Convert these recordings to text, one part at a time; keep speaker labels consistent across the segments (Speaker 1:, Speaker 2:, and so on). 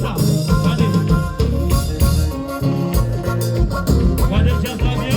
Speaker 1: ça. Allez. Allez, tiens, ça bien.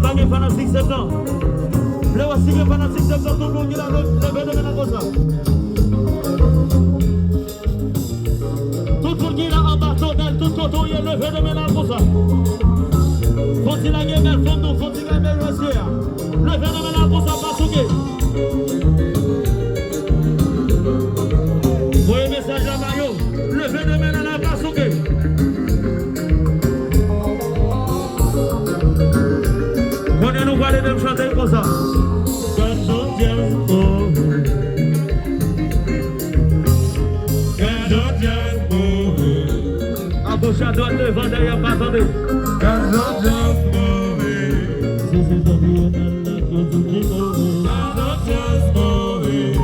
Speaker 2: Bagi pendant 6 septembre. Le voici que pendant 6 septembre, tout le monde est là, levez de maintenant comme ça. Tout le monde est là en bas, tout le est levé de maintenant comme ça. Faut-il la gueule, faut-il la gueule, monsieur. Levez de maintenant comme ça, pas souquer. Vous aimez gauche, à droite, devant, derrière, pas attendez.
Speaker 3: Cannot just move it.
Speaker 2: Si c'est ton vie, on a la chose qui move.
Speaker 3: Cannot just move it.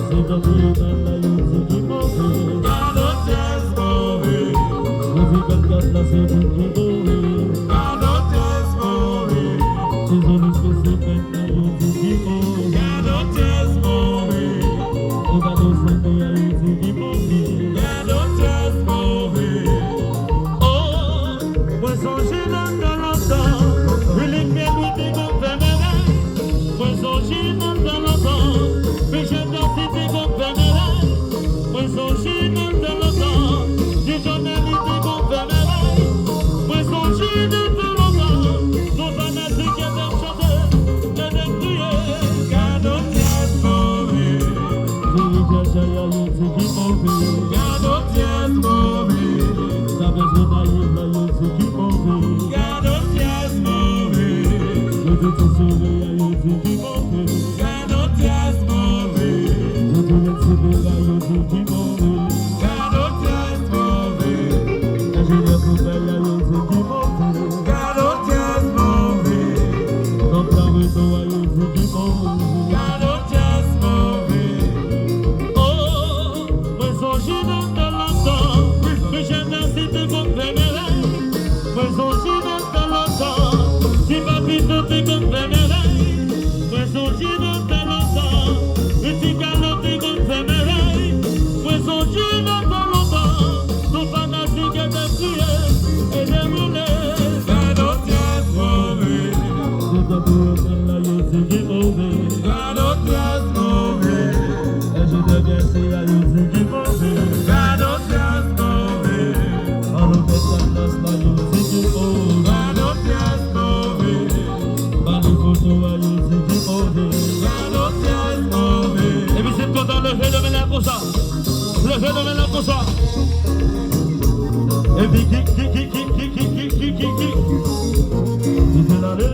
Speaker 2: Si ton vie, on a la chose qui move.
Speaker 3: Cannot just move it.
Speaker 2: Si quelqu'un là, c'est tout qui move.
Speaker 3: Cannot just move it.
Speaker 2: Si son esprit, c'est maintenant, la chose qui move.
Speaker 3: Cannot just move it.
Speaker 2: On va nous aimer, la chose qui move.
Speaker 3: Cannot just move it.
Speaker 2: Oh, moi, songez dans longtemps. Really, bien, lui, t'es comme féminin. Moi, songez dans longtemps. Mais j'aime dans si t'es comme féminin. Moi, songez dans longtemps. Si j'en ai dit t'es comme féminin. Moi, songez dans longtemps. Nos fanatiques qui aiment chanter, qui aiment crier.
Speaker 3: Cannot just move it.
Speaker 2: J'ai déjà eu un truc qui m'a
Speaker 3: Cannot just move it.
Speaker 2: ça besoin d'aller là, un truc qui m'a
Speaker 3: Cannot just move it.
Speaker 2: je veux te sauver, un truc qui m'a
Speaker 3: Cannot just move it.
Speaker 2: je veux te sauver, un truc qui m'a
Speaker 3: Cannot just move it.
Speaker 2: je veux te sauver, un truc qui m'a
Speaker 3: Cannot just move it.
Speaker 2: donc la raison, un truc qui m'a
Speaker 3: Cannot just move it.
Speaker 2: oh, moi songe dans longtemps, mais j'aime dans si t'es comme féminin. Moi songe dans longtemps, si ma vie t'es comme féminin. Moi songe dans longtemps, mais si galop t'es comme féminin. Moi songe dans longtemps, ton fanatique est décrié et déroulé.
Speaker 3: Cannot just move it.
Speaker 2: C'est un peu comme la yose qui mauvais.
Speaker 3: Cannot just move it.
Speaker 2: Et je deviens c'est la yose qui mauvais.
Speaker 3: Cannot just move it.
Speaker 2: Alors que ça laisse la yose qui mauvais.
Speaker 3: Cannot just move it.
Speaker 2: Par les photos la yose qui mauvais.
Speaker 3: Cannot just move it.
Speaker 2: Et puis c'est content le phénomène là comme ça. Le phénomène là comme ça. Et puis qui c'est là le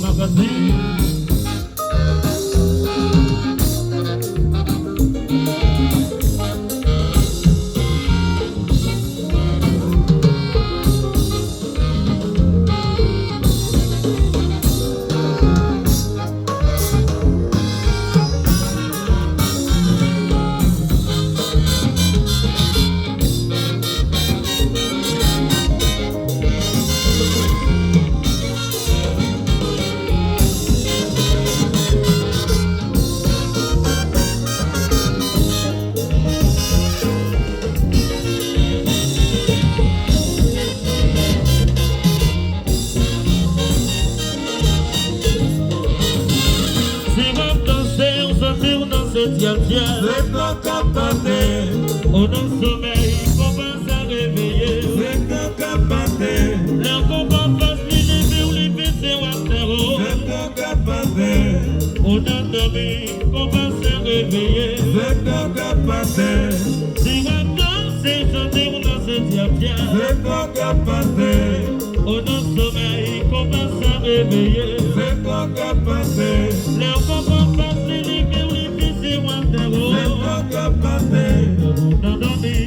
Speaker 2: magazine.
Speaker 3: C'est ton capoté.
Speaker 2: On a sommeil, on pense à réveiller.
Speaker 3: C'est ton capoté.
Speaker 2: Leur combat passe, les lever ou les baisser ou à terreau.
Speaker 3: C'est ton capoté.
Speaker 2: On a dormi, on pense à réveiller.
Speaker 3: C'est ton capoté.
Speaker 2: Si on danse, chanter, on a se tient bien.
Speaker 3: C'est ton capoté.
Speaker 2: On a sommeil, on pense à réveiller.
Speaker 3: C'est ton capoté.
Speaker 2: Leur combat passe, les lever ou les baisser ou à terreau.
Speaker 3: C'est ton capoté.
Speaker 2: On a dormi,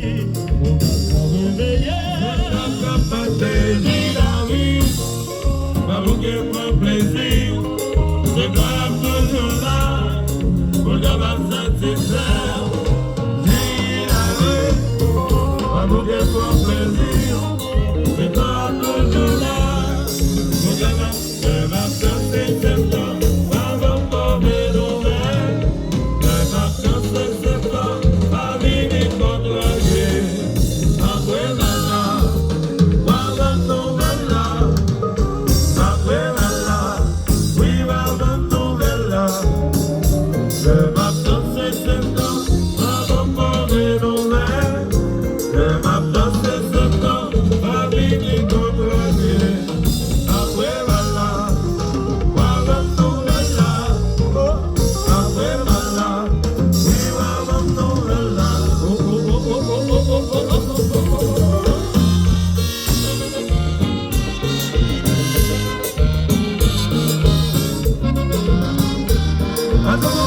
Speaker 2: on pense à réveiller.
Speaker 3: C'est ton capoté. Dis la vie. Pas vous qui prend plaisir. C'est quand même toujours là. Pour d'avoir satisfaire. Dis la vie. Pas vous qui prend plaisir. C'est quand même toujours là. Pour d'avoir satisfaire. À